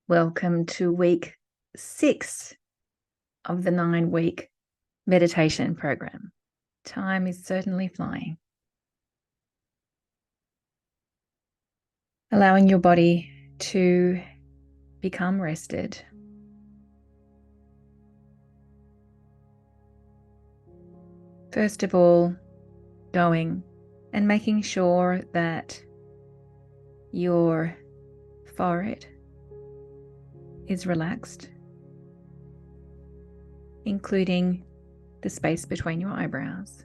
Welcome to week 6 of the 9-week meditation program. Time is certainly flying. Allowing your body to become rested. First of all, going and making sure that your forehead is relaxed, including the space between your eyebrows.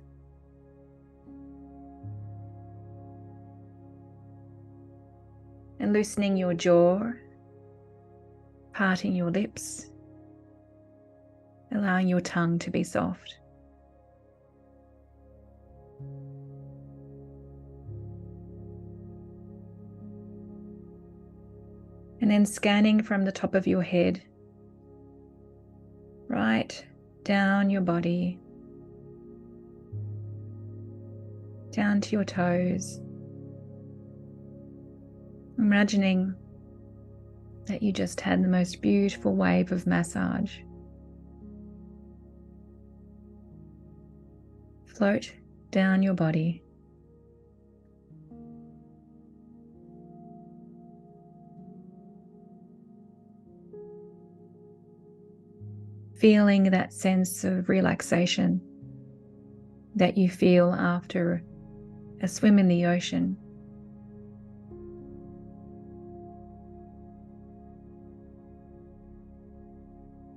And loosening your jaw, parting your lips, allowing your tongue to be soft. And then scanning from the top of your head, right down your body, down to your toes. Imagining that you just had the most beautiful wave of massage. Float down your body. Feeling that sense of relaxation that you feel after a swim in the ocean.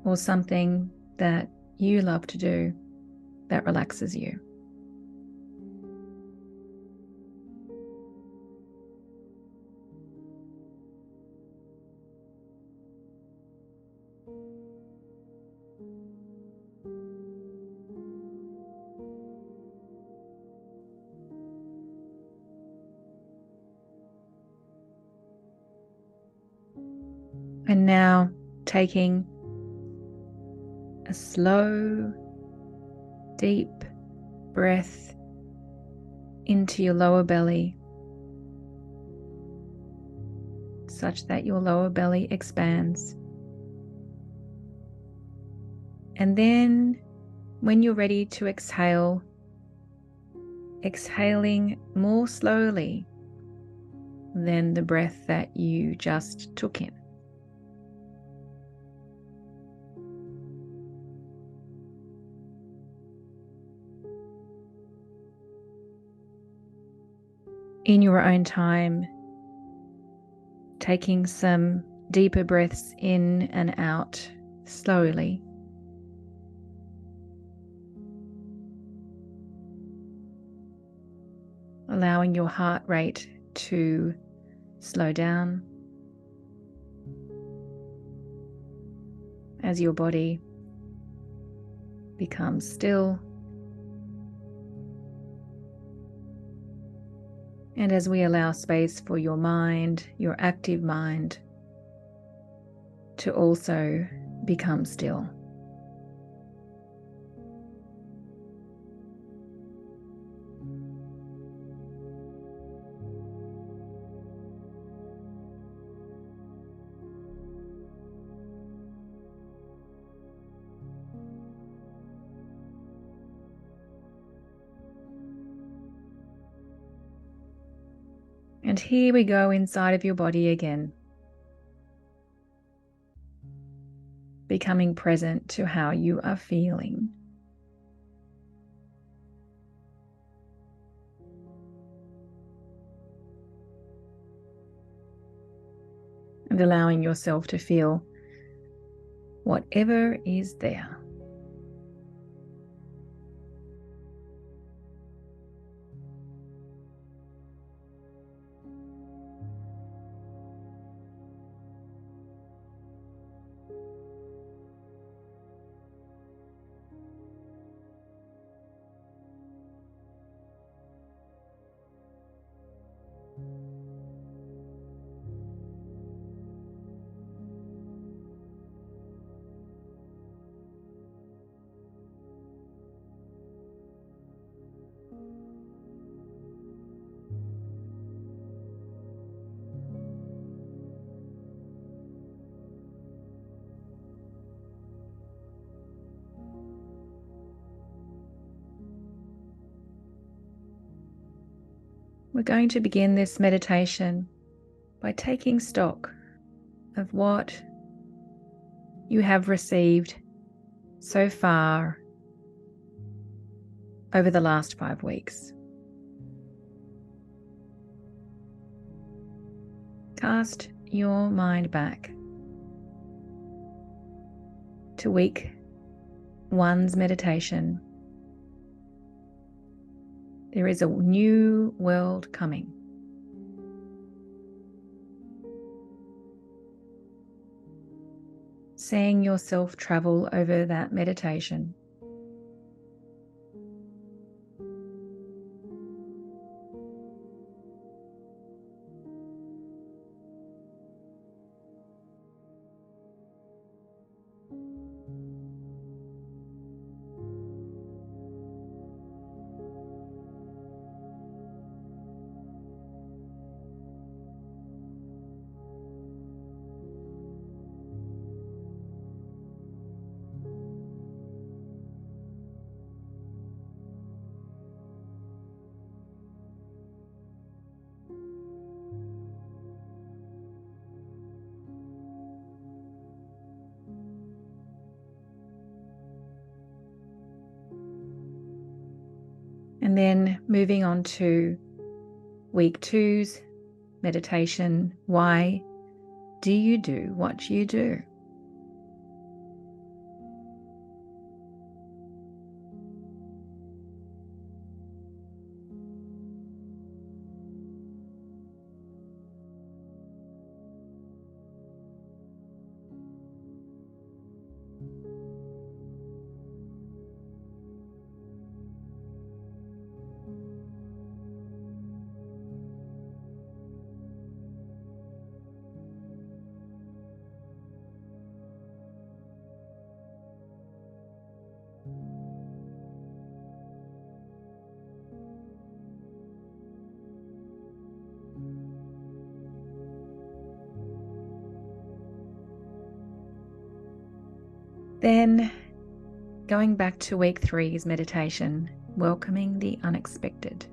Or something that you love to do that relaxes you. And now taking a slow, deep breath into your lower belly, such that your lower belly expands. And then when you're ready to exhale, exhaling more slowly than the breath that you just took in. In your own time, taking some deeper breaths in and out slowly. Allowing your heart rate to slow down as your body becomes still. And as we allow space for your mind, your active mind, to also become still. And here we go inside of your body again, becoming present to how you are feeling. And allowing yourself to feel whatever is there. We're going to begin this meditation by taking stock of what you have received so far over the last 5 weeks. Cast your mind back to week 1's meditation. There is a new world coming. Seeing yourself travel over that meditation. And then moving on to week 2's meditation. Why do you do what you do? Then going back to week 3's meditation, welcoming the unexpected.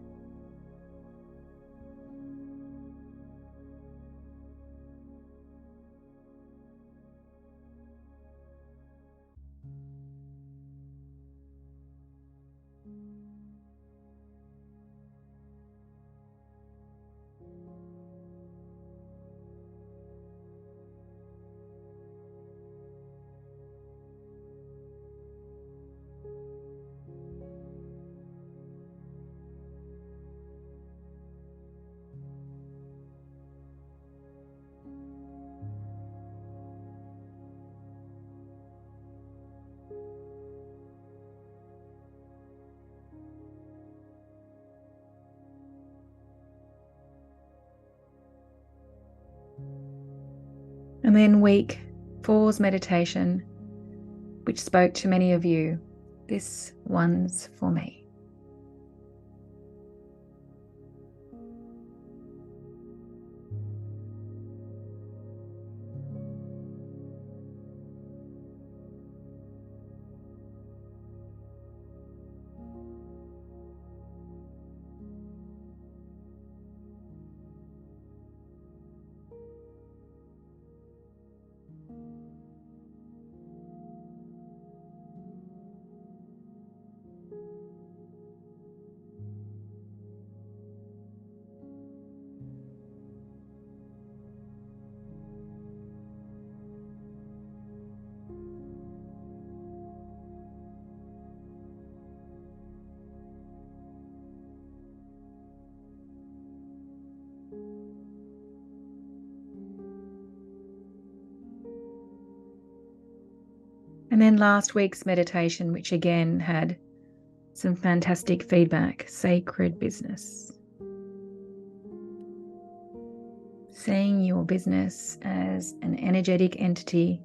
And then week 4's meditation, which spoke to many of you. This one's for me. And then last week's meditation, which again had some fantastic feedback, sacred business. Seeing your business as an energetic entity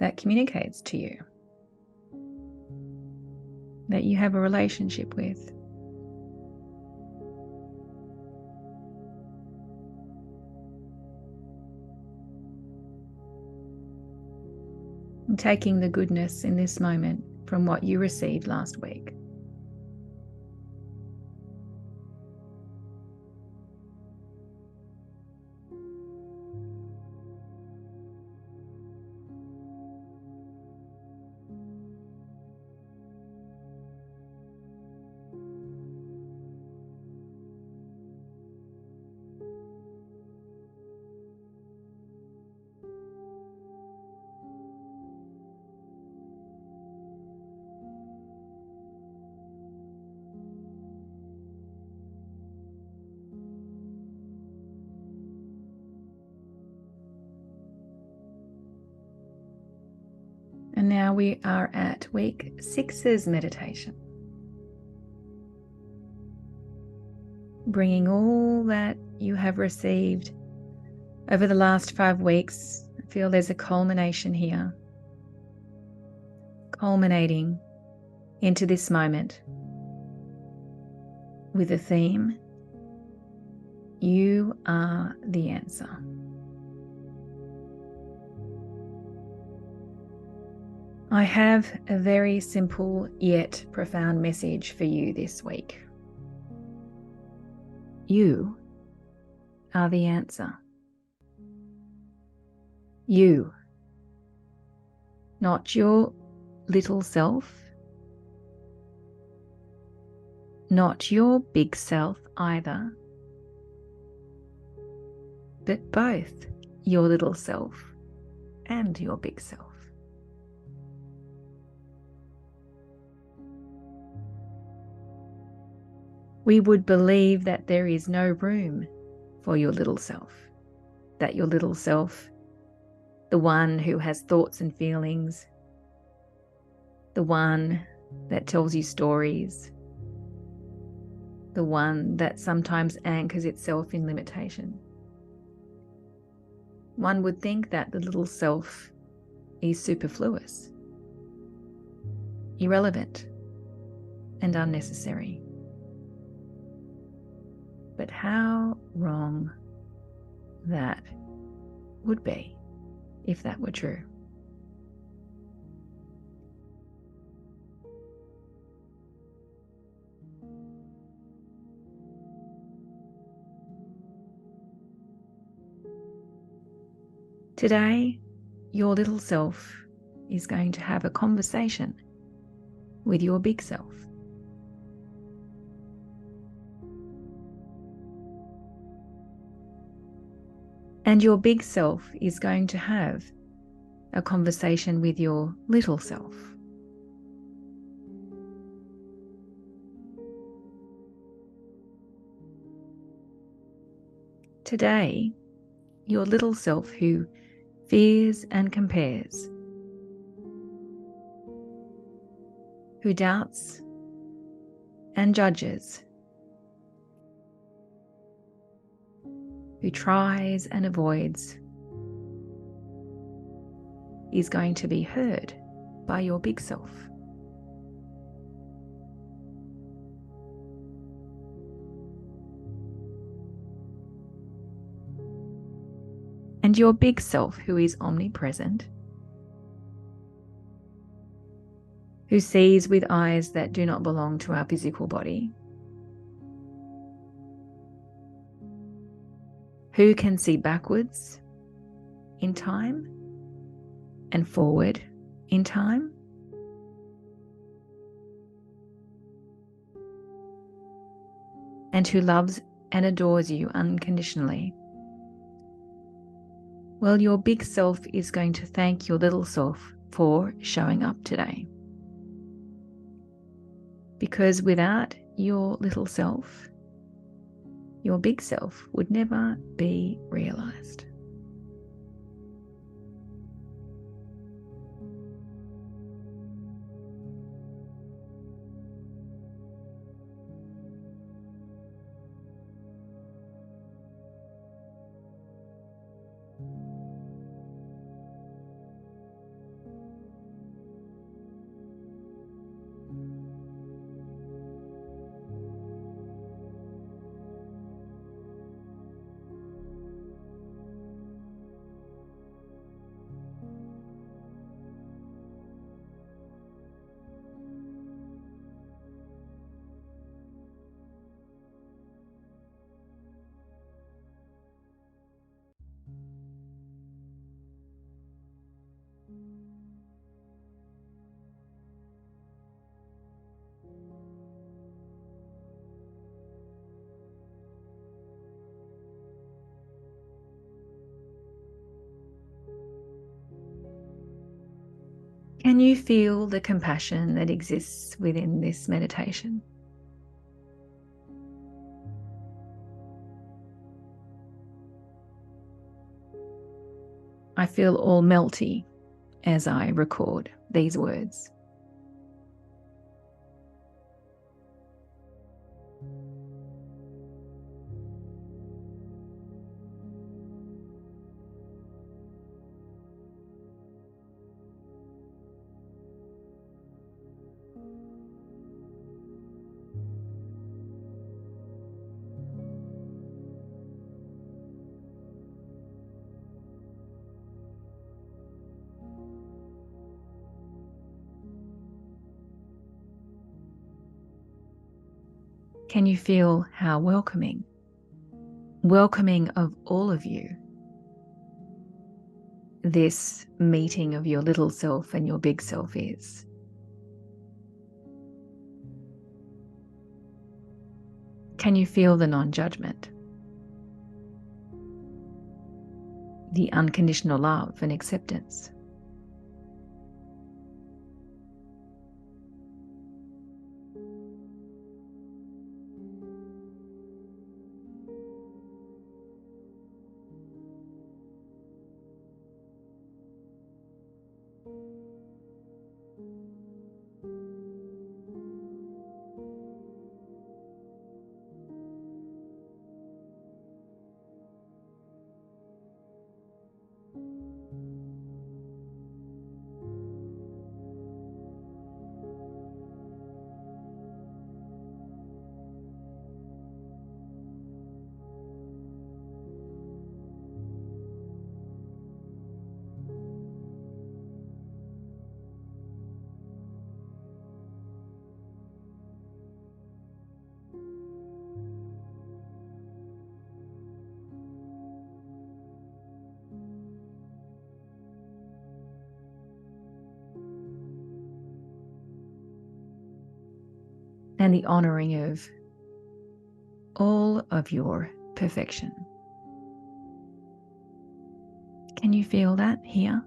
that communicates to you, that you have a relationship with. And taking the goodness in this moment from what you received last week. Now we are at week 6's meditation. Bringing all that you have received over the last 5 weeks. I feel there's a culmination here. Culminating into this moment with the theme, you are the answer. I have a very simple yet profound message for you this week. You are the answer. You, not your little self, not your big self either, but both your little self and your big self. We would believe that there is no room for your little self, that your little self, the one who has thoughts and feelings, the one that tells you stories, the one that sometimes anchors itself in limitation. One would think that the little self is superfluous, irrelevant, and unnecessary. But how wrong that would be if that were true. Today, your little self is going to have a conversation with your big self. And your big self is going to have a conversation with your little self. Today, your little self who fears and compares, who doubts and judges, who tries and avoids, is going to be heard by your big self. And your big self, who is omnipresent, who sees with eyes that do not belong to our physical body, who can see backwards in time and forward in time, and who loves and adores you unconditionally. Well, your big self is going to thank your little self for showing up today. Because without your little self, your big self would never be realized. Can you feel the compassion that exists within this meditation? I feel all melty as I record these words. Can you feel how welcoming of all of you this meeting of your little self and your big self is? Can you feel the non-judgment, the unconditional love and acceptance? And the honoring of all of your perfection. Can you feel that here?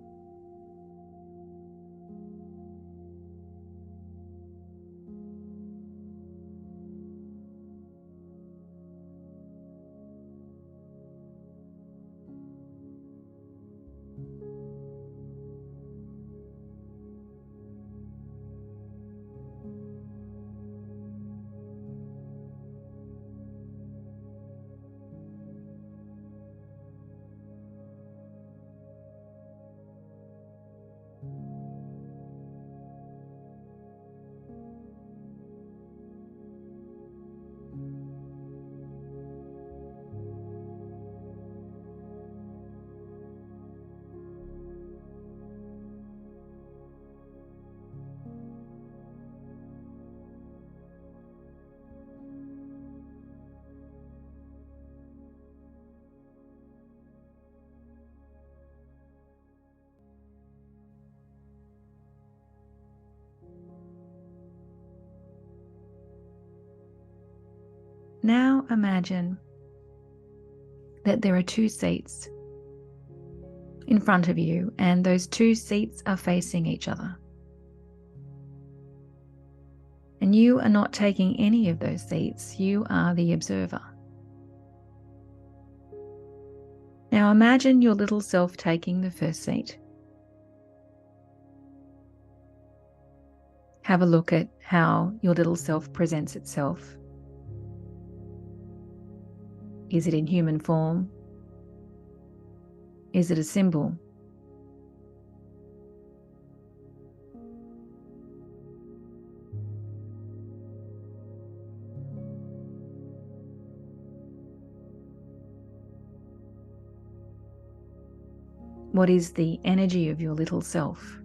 Now imagine that there are two seats in front of you, and those two seats are facing each other. And you are not taking any of those seats, you are the observer. Now imagine your little self taking the first seat. Have a look at how your little self presents itself. Is it in human form? Is it a symbol? What is the energy of your little self?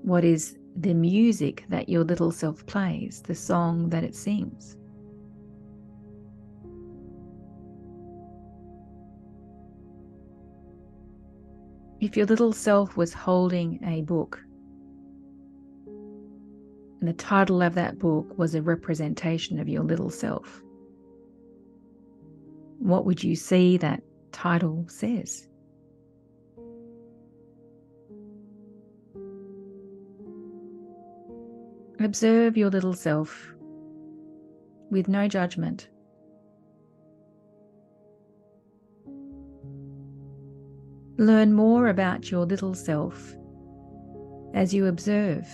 What is the music that your little self plays, the song that it sings? If your little self was holding a book, and the title of that book was a representation of your little self, what would you see that title says? Observe your little self with no judgment. Learn more about your little self as you observe.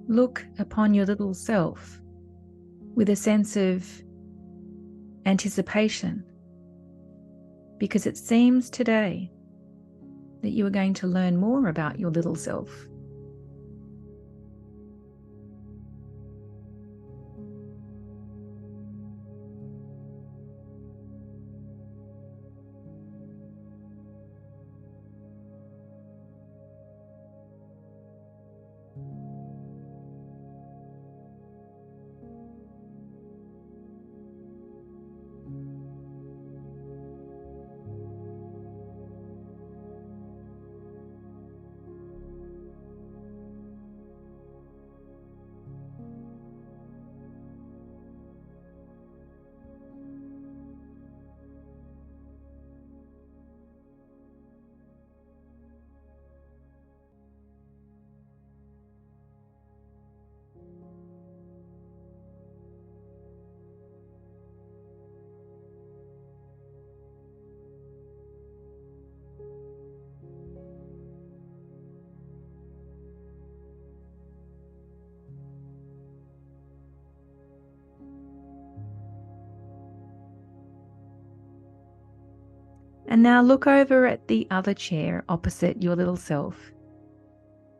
Look upon your little self with a sense of anticipation, because it seems today that you are going to learn more about your little self. And now look over at the other chair opposite your little self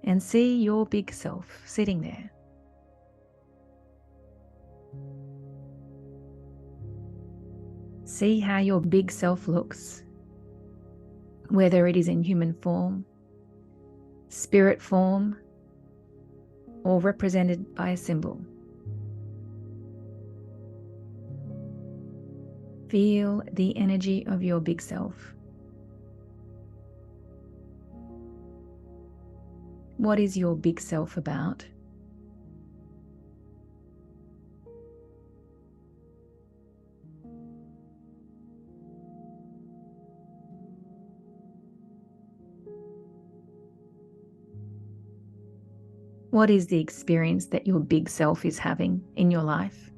and see your big self sitting there. See how your big self looks, whether it is in human form, spirit form, or represented by a symbol. Feel the energy of your big self. What is your big self about? What is the experience that your big self is having in your life?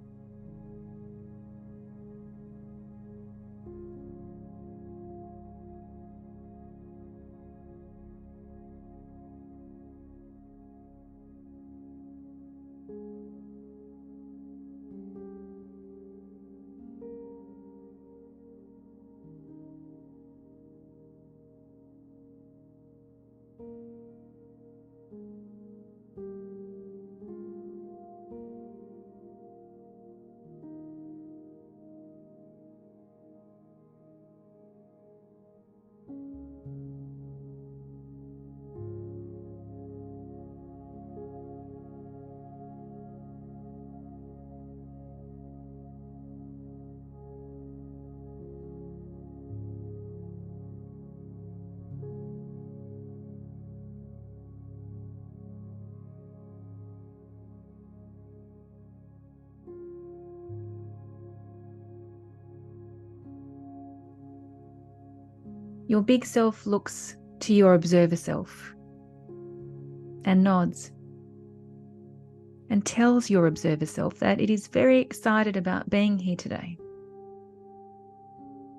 Your big self looks to your observer self and nods and tells your observer self that it is very excited about being here today,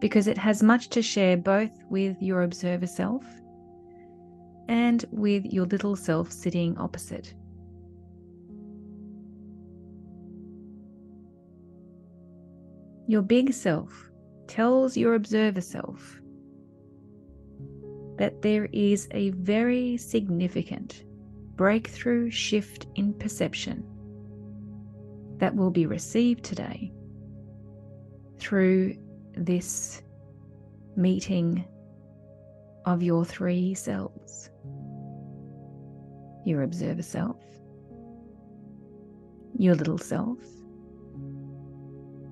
because it has much to share both with your observer self and with your little self sitting opposite. Your big self tells your observer self that there is a very significant breakthrough shift in perception that will be received today through this meeting of your three selves: your observer self, your little self,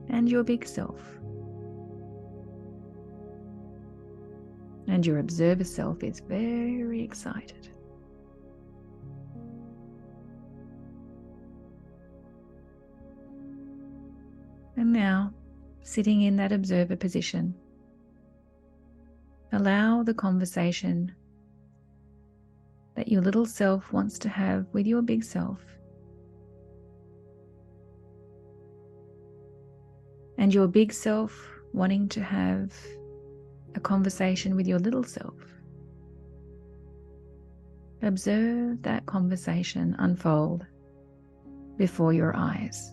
and your big self. And your observer self is very excited. And now, sitting in that observer position, allow the conversation that your little self wants to have with your big self, and your big self wanting to have a conversation with your little self. Observe that conversation unfold before your eyes.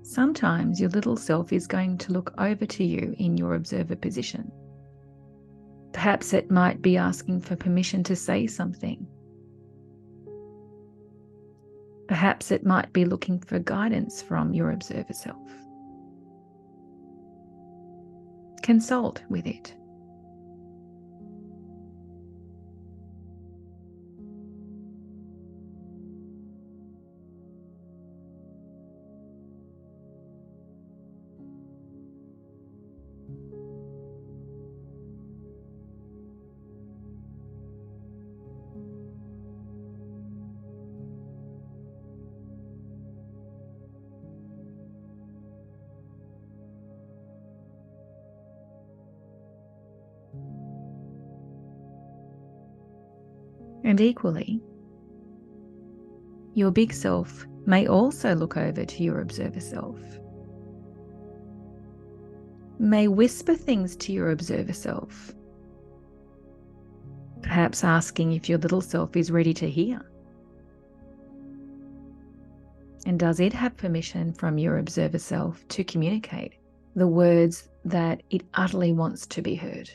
Sometimes your little self is going to look over to you in your observer position. Perhaps it might be asking for permission to say something. Perhaps it might be looking for guidance from your observer self. Consult with it. And equally, your big self may also look over to your observer self, may whisper things to your observer self, perhaps asking if your little self is ready to hear. And does it have permission from your observer self to communicate the words that it utterly wants to be heard?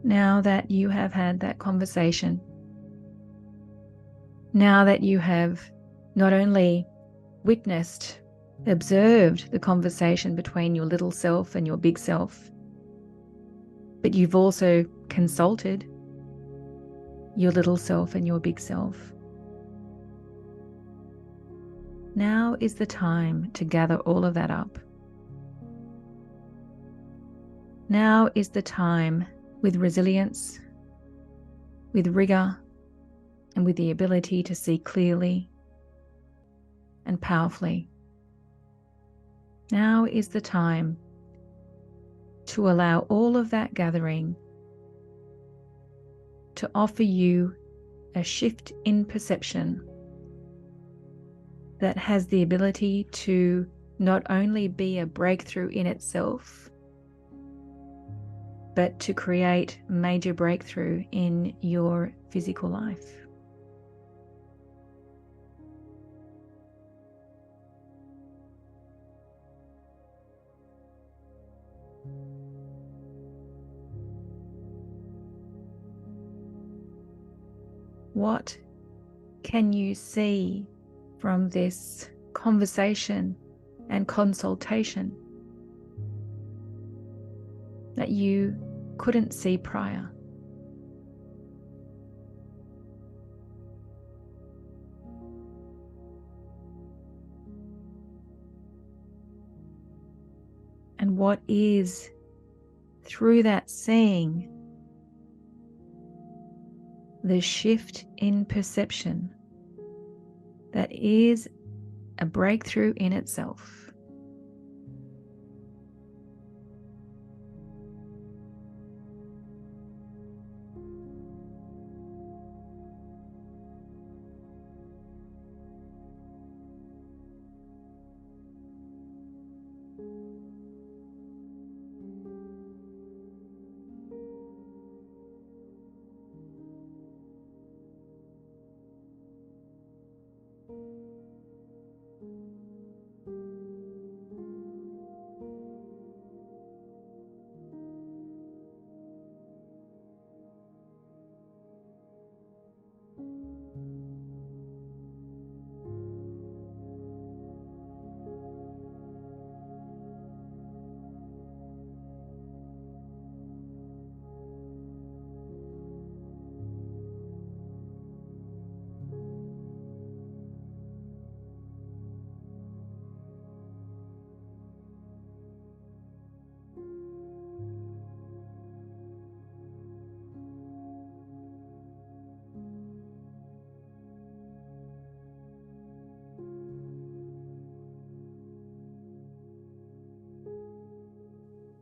Now that you have had that conversation, now that you have not only witnessed, observed the conversation between your little self and your big self, but you've also consulted your little self and your big self. Now is the time to gather all of that up. Now is the time, with resilience, with rigor, and with the ability to see clearly and powerfully. Now is the time to allow all of that gathering to offer you a shift in perception that has the ability to not only be a breakthrough in itself, but to create major breakthrough in your physical life. What can you see from this conversation and consultation that you couldn't see prior? And what is, through that seeing, the shift in perception that is a breakthrough in itself?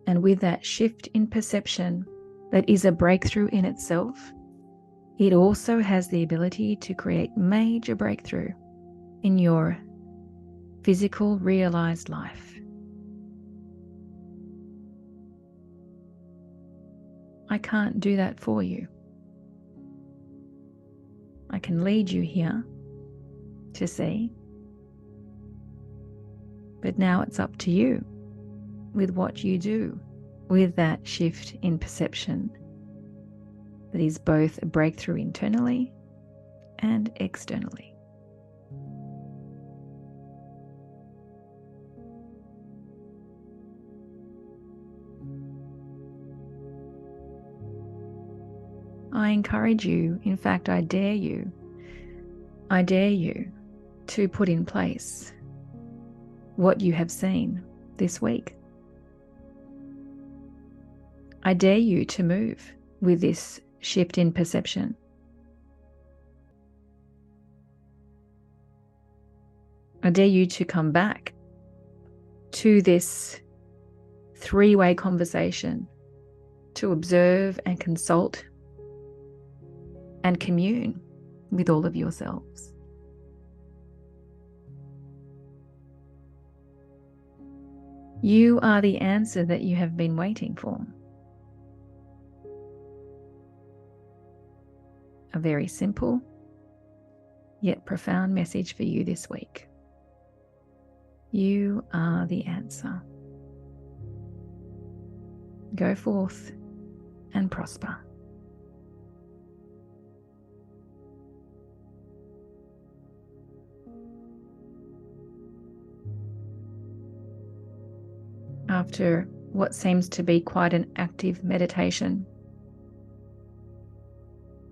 And with that shift in perception that is a breakthrough in itself, it also has the ability to create major breakthrough in your physical realized life. I can't do that for you. I can lead you here to see, but now it's up to you with what you do with that shift in perception that is both a breakthrough internally and externally. I encourage you, in fact, I dare you to put in place what you have seen this week. I dare you to move with this shift in perception. I dare you to come back to this three-way conversation to observe and consult and commune with all of yourselves. You are the answer that you have been waiting for. A very simple yet profound message for you this week. You are the answer. Go forth and prosper. after what seems to be quite an active meditation,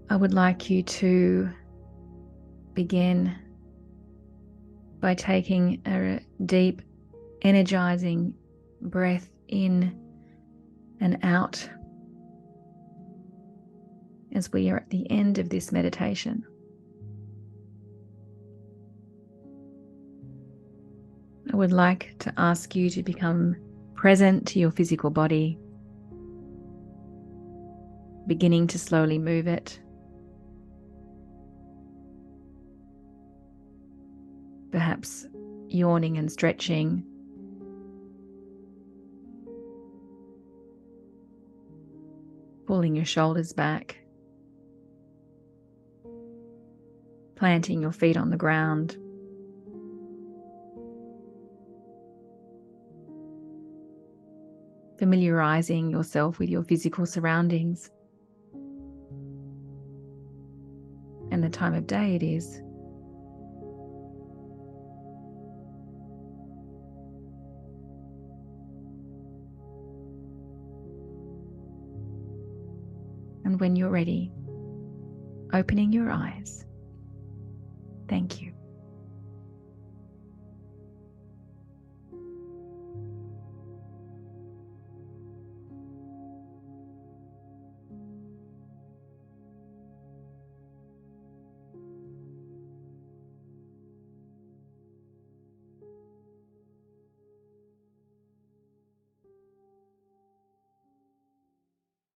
I would like you to begin by taking a deep, energizing breath in and out as we are at the end of this meditation. I would like to ask you to become present to your physical body, beginning to slowly move it. Perhaps yawning and stretching. Pulling your shoulders back. Planting your feet on the ground. Familiarizing yourself with your physical surroundings and the time of day it is. And when you're ready, opening your eyes. Thank you.